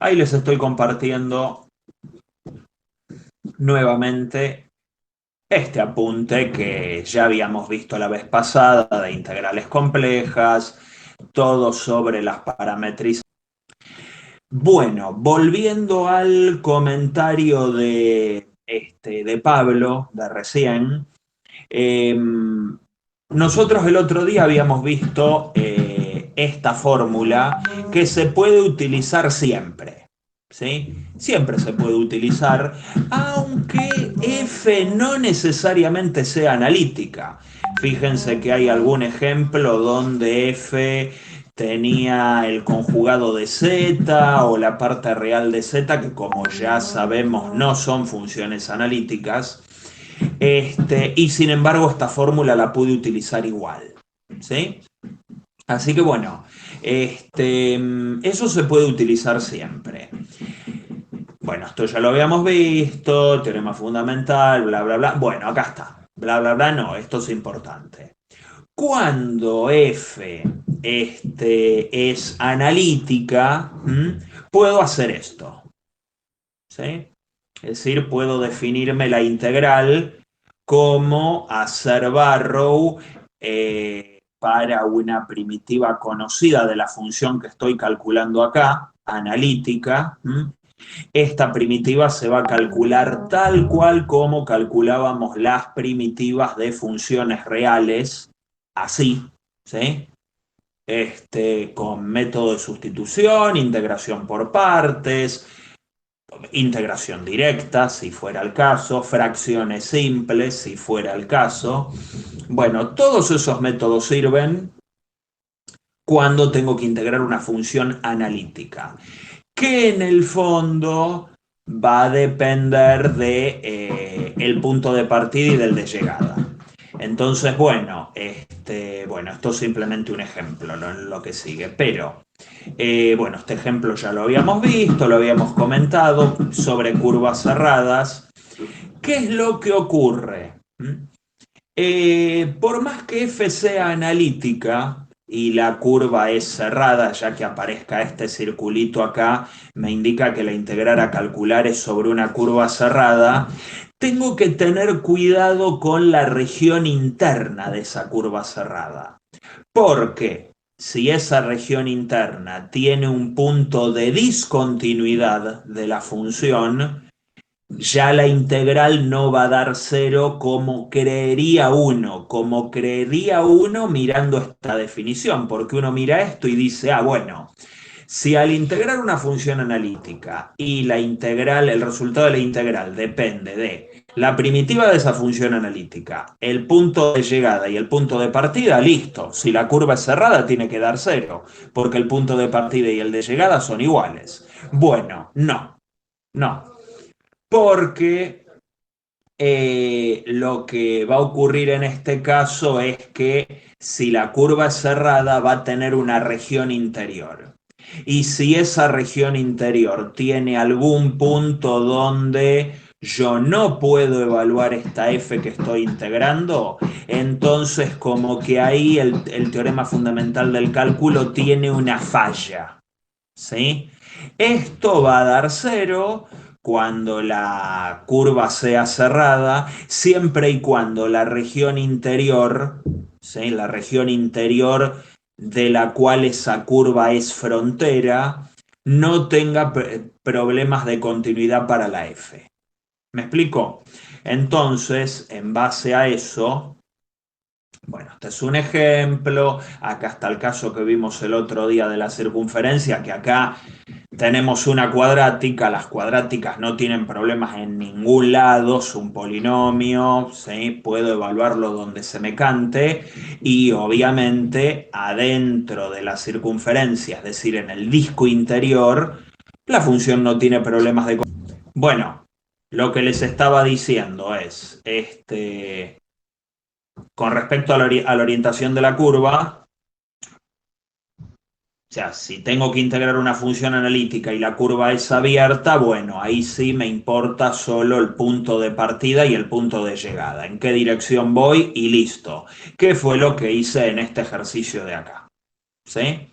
Ahí les estoy compartiendo nuevamente este apunte que ya habíamos visto la vez pasada de integrales complejas, todo sobre las parametrizaciones. Bueno, volviendo al comentario de Pablo, de recién, eh, nosotros el otro día habíamos visto esta fórmula que se puede utilizar siempre. ¿Sí? Siempre se puede utilizar, aunque F no necesariamente sea analítica. Fíjense que hay algún ejemplo donde F tenía el conjugado de Z o la parte real de Z, que como ya sabemos no son funciones analíticas. Y sin embargo, esta fórmula la pude utilizar igual. ¿Sí? Así que bueno, eso se puede utilizar siempre. Bueno, esto ya lo habíamos visto, teorema fundamental, bla, bla, bla. Bueno, acá está. Bla, bla, bla, no, esto es importante. Cuando F es analítica, puedo hacer esto. ¿Sí? Es decir, puedo definirme la integral como hacer Barrow para una primitiva conocida de la función que estoy calculando acá, analítica. Esta primitiva se va a calcular tal cual como calculábamos las primitivas de funciones reales, así, ¿sí? Con método de sustitución, integración por partes, integración directa, si fuera el caso, fracciones simples, si fuera el caso. Bueno, todos esos métodos sirven cuando tengo que integrar una función analítica, que en el fondo va a depender de el punto de partida y del de llegada. Entonces, bueno, esto es simplemente un ejemplo, lo que sigue, pero bueno, este ejemplo ya lo habíamos visto, lo habíamos comentado sobre curvas cerradas. ¿Qué es lo que ocurre? Por más que F sea analítica y la curva es cerrada, ya que aparezca este circulito acá, me indica que la integral a calcular es sobre una curva cerrada, tengo que tener cuidado con la región interna de esa curva cerrada. Porque si esa región interna tiene un punto de discontinuidad de la función, ya la integral no va a dar cero como creería uno mirando esta definición, porque uno mira esto y dice, ah, bueno, si al integrar una función analítica y la integral, el resultado de la integral depende de la primitiva de esa función analítica, el punto de llegada y el punto de partida, listo. Si la curva es cerrada, tiene que dar cero, porque el punto de partida y el de llegada son iguales. Bueno, no, no, porque lo que va a ocurrir en este caso es que si la curva es cerrada, va a tener una región interior. Y si esa región interior tiene algún punto donde yo no puedo evaluar esta f que estoy integrando, entonces como que ahí el teorema fundamental del cálculo tiene una falla. ¿Sí? Esto va a dar cero cuando la curva sea cerrada, siempre y cuando la región interior, ¿sí? La región interior de la cual esa curva es frontera, no tenga problemas de continuidad para la f. ¿Me explico? Entonces, en base a eso, bueno, este es un ejemplo. Acá está el caso que vimos el otro día de la circunferencia, que acá tenemos una cuadrática. Las cuadráticas no tienen problemas en ningún lado, es un polinomio, ¿sí? Puedo evaluarlo donde se me cante y obviamente adentro de la circunferencia, es decir, en el disco interior, la función no tiene problemas de... Bueno, lo que les estaba diciendo es, con respecto a a la orientación de la curva, o sea, si tengo que integrar una función analítica y la curva es abierta, bueno, ahí sí me importa solo el punto de partida y el punto de llegada. ¿En qué dirección voy? Y listo. ¿Qué fue lo que hice en este ejercicio de acá? ¿Sí?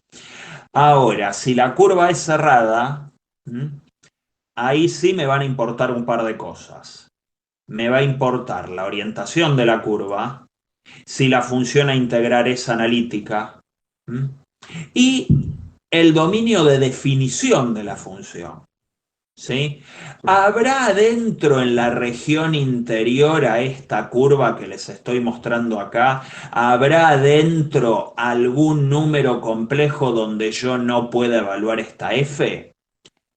Ahora, si la curva es cerrada, ¿Mm? Ahí sí me van a importar un par de cosas. Me va a importar la orientación de la curva, si la función a integrar es analítica, ¿m? Y el dominio de definición de la función. ¿Sí? ¿Habrá dentro en la región interior a esta curva que les estoy mostrando acá, habrá dentro algún número complejo donde yo no pueda evaluar esta f?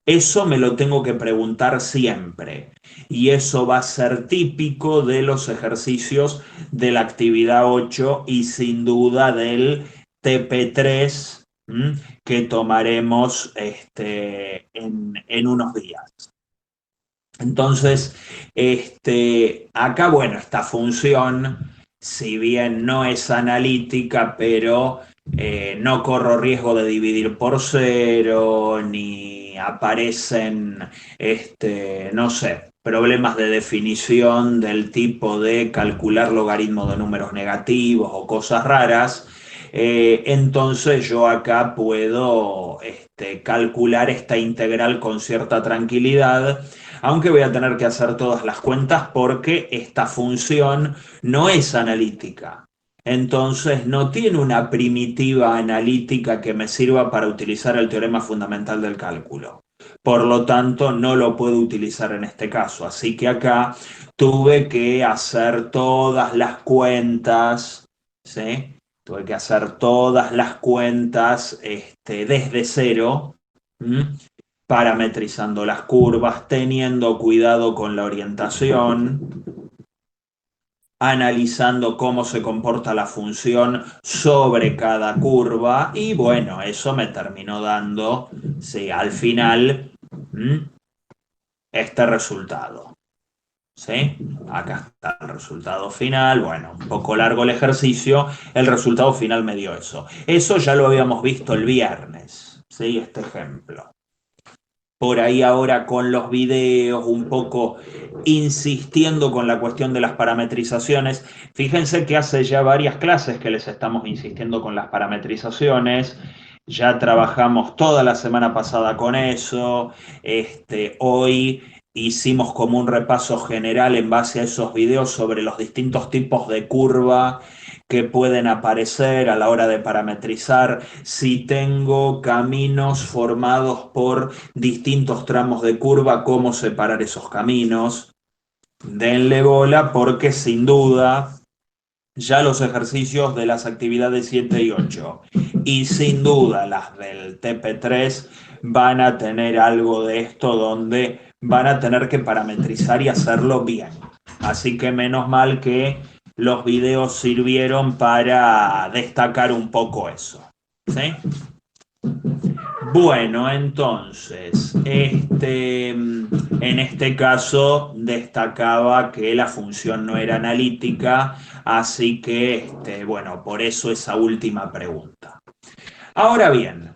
Eso me lo tengo que preguntar siempre. Y eso va a ser típico de los ejercicios de la actividad 8 y sin duda del TP3, ¿m? Que tomaremos en unos días. Entonces, acá, bueno, esta función, si bien no es analítica, pero no corro riesgo de dividir por cero, ni aparecen, no sé, problemas de definición del tipo de calcular logaritmo de números negativos o cosas raras. Entonces yo acá puedo calcular esta integral con cierta tranquilidad, aunque voy a tener que hacer todas las cuentas porque esta función no es analítica. Entonces no tiene una primitiva analítica que me sirva para utilizar el teorema fundamental del cálculo. Por lo tanto, no lo puedo utilizar en este caso. Así que acá tuve que hacer todas las cuentas, ¿sí? Tuve que hacer todas las cuentas desde cero. ¿M? Parametrizando las curvas, teniendo cuidado con la orientación, analizando cómo se comporta la función sobre cada curva y bueno, eso me terminó dando, sí, al final, este resultado. ¿Sí? Acá está el resultado final. Bueno, un poco largo el ejercicio. El resultado final me dio eso. Eso ya lo habíamos visto el viernes. ¿Sí? Este ejemplo. Por ahí ahora con los videos, un poco insistiendo con la cuestión de las parametrizaciones. Fíjense que hace ya varias clases que les estamos insistiendo con las parametrizaciones. Ya trabajamos toda la semana pasada con eso. Hoy hicimos como un repaso general en base a esos videos sobre los distintos tipos de curva que pueden aparecer a la hora de parametrizar, si tengo caminos formados por distintos tramos de curva, cómo separar esos caminos. Denle bola porque sin duda ya los ejercicios de las actividades 7 y 8 y sin duda las del TP3 van a tener algo de esto donde van a tener que parametrizar y hacerlo bien. Así que menos mal que los videos sirvieron para destacar un poco eso. ¿Sí? Bueno, entonces, en este caso destacaba que la función no era analítica, así que, bueno, por eso esa última pregunta. Ahora bien,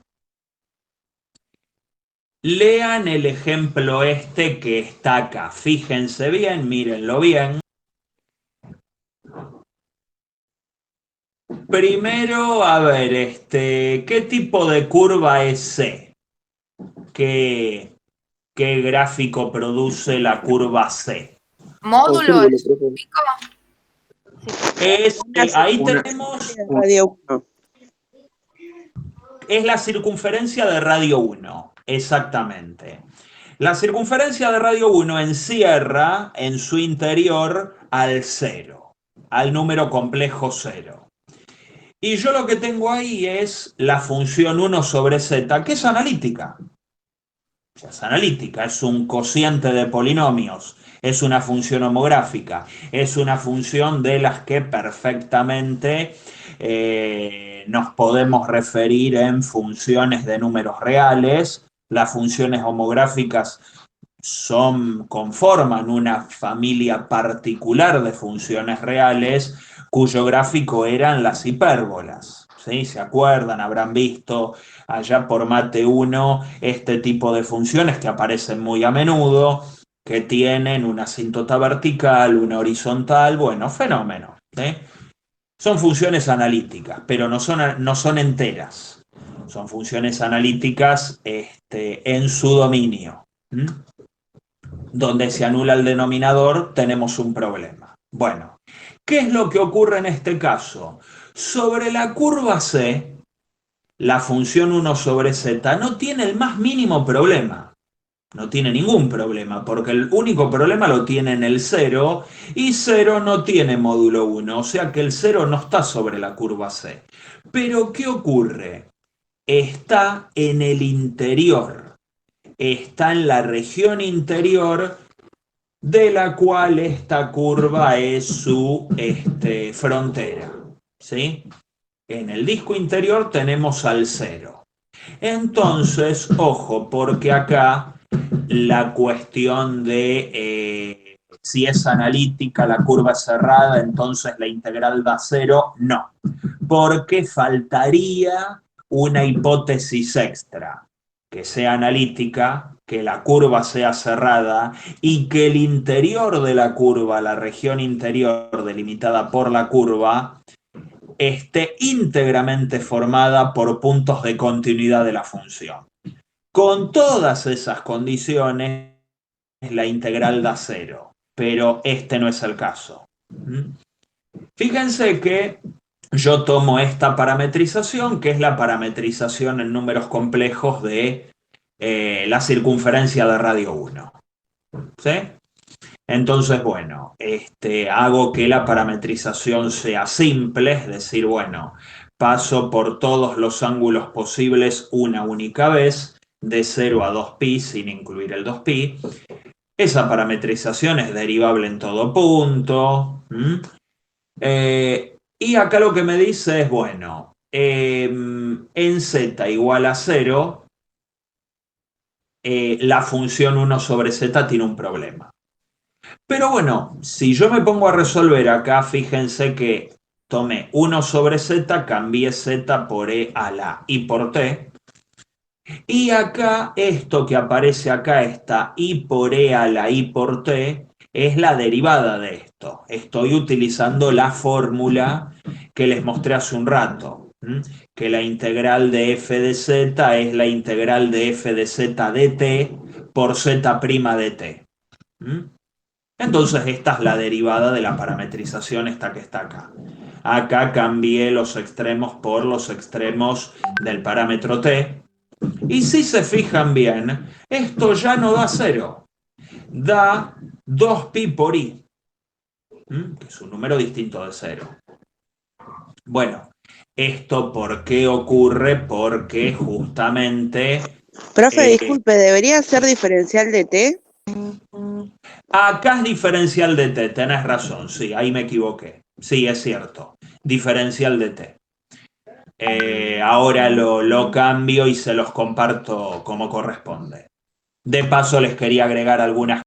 lean el ejemplo que está acá. Fíjense bien, mírenlo bien. Primero, a ver, ¿qué tipo de curva es C? ¿Qué gráfico produce la curva C? Módulo Círculo, profe. pico. Ahí tenemos, Radio 1. es la circunferencia de radio 1, exactamente. La circunferencia de radio 1 encierra en su interior al 0, al número complejo 0. Y yo lo que tengo ahí es la función 1 sobre z, que es analítica. Es analítica, es un cociente de polinomios, es una función homográfica, es una función de las que perfectamente nos podemos referir en funciones de números reales. Las funciones homográficas conforman una familia particular de funciones reales cuyo gráfico eran las hipérbolas. ¿Sí? ¿Se acuerdan? Habrán visto allá por Mate 1 este tipo de funciones que aparecen muy a menudo, que tienen una asíntota vertical, una horizontal, bueno, fenómeno. ¿Sí? Son funciones analíticas, pero no son enteras. son funciones analíticas en su dominio. Donde se anula el denominador, tenemos un problema. Bueno, ¿qué es lo que ocurre en este caso? Sobre la curva C, la función 1 sobre z no tiene el más mínimo problema. No tiene ningún problema, porque el único problema lo tiene en el 0, y 0 no tiene módulo 1, o sea que el 0 no está sobre la curva C. Pero ¿qué ocurre? Está en el interior, está en la región interior de la cual esta curva es su frontera, ¿sí? En el disco interior tenemos al 0. Entonces, ojo, porque acá la cuestión de si es analítica la curva cerrada, entonces la integral da 0, no, porque faltaría una hipótesis extra, que sea analítica, que la curva sea cerrada y que el interior de la curva, la región interior delimitada por la curva, esté íntegramente formada por puntos de continuidad de la función. Con todas esas condiciones, la integral da 0, pero este no es el caso. Fíjense que yo tomo esta parametrización, que es la parametrización en números complejos de la circunferencia de radio 1. ¿Sí? Entonces, bueno, hago que la parametrización sea simple, es decir, bueno, paso por todos los ángulos posibles una única vez, de 0 a 2pi sin incluir el 2pi. Esa parametrización es derivable en todo punto. Y acá lo que me dice es, bueno, en z igual a 0, la función 1 sobre z tiene un problema. Pero bueno, si yo me pongo a resolver acá, fíjense que tomé 1 sobre z, cambié z por e a la i por t. Y acá, esto que aparece acá, esta i por e a la i por t, es la derivada de esto. Estoy utilizando la fórmula que les mostré hace un rato, que la integral de f de z es la integral de f de z de t por z' de t. Entonces esta es la derivada de la parametrización, esta que está acá. Acá cambié los extremos por los extremos del parámetro t. Y si se fijan bien, esto ya no da 0. Da 2pi por i, que es un número distinto de 0. Bueno, ¿esto por qué ocurre? Porque justamente... Profe, disculpe, ¿debería ser diferencial de t? Acá es diferencial de t, tenés razón, sí, ahí me equivoqué. Sí, es cierto, diferencial de t. Ahora lo cambio y se los comparto como corresponde. De paso les quería agregar algunas